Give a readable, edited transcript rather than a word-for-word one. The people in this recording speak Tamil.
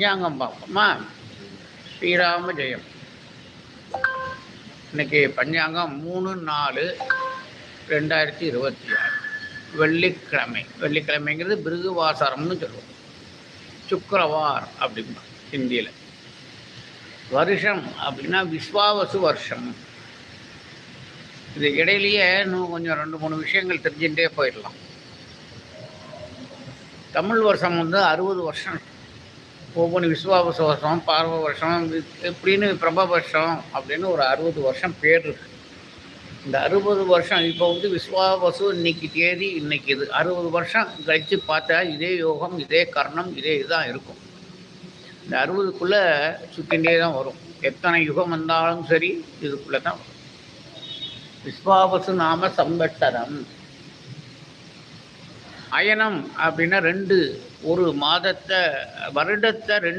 பஞ்சாங்கம் பார்ப்போமா? ஸ்ரீராம ஜெயம். இன்னைக்கு பஞ்சாங்கம் 3/4/2026 வெள்ளிக்கிழமை. வெள்ளிக்கிழமைங்கிறது பிருகுவாசாரம்னு சொல்லுவோம். சுக்கரவார் அப்படிம்பா ஹிந்தியில். வருஷம் அப்படின்னா விஸ்வாவசு வருஷம். இது இடையிலேயே இன்னும் கொஞ்சம் 2-3 விஷயங்கள் தெரிஞ்சுட்டே போயிடலாம். தமிழ் வருஷம் 60 வருஷம். ஒவ்வொன்று விஸ்வாவச வருஷம், பார்வ வருஷம் இப்படின்னு பிரப வருஷம் அப்படின்னு ஒரு 60 வருஷம் பேர் இருக்கு. இந்த 60 வருஷம் இப்போ விஸ்வாவசு இன்னைக்கு தேதி, இன்னைக்கு இது 60 வருஷம் கழித்து பார்த்தா இதே யோகம், இதே கர்ணம், இதே இதுதான் இருக்கும். இந்த 60க்குள்ளே சுற்றிகிட்டே தான் வரும். எத்தனை யுகம் வந்தாலும் சரி இதுக்குள்ளே தான் வரும். விஸ்வாவசு நாம சம்பத்சரம். அயனம் அப்படின்னா 2 ஒரு மாதத்தை வருடத்தை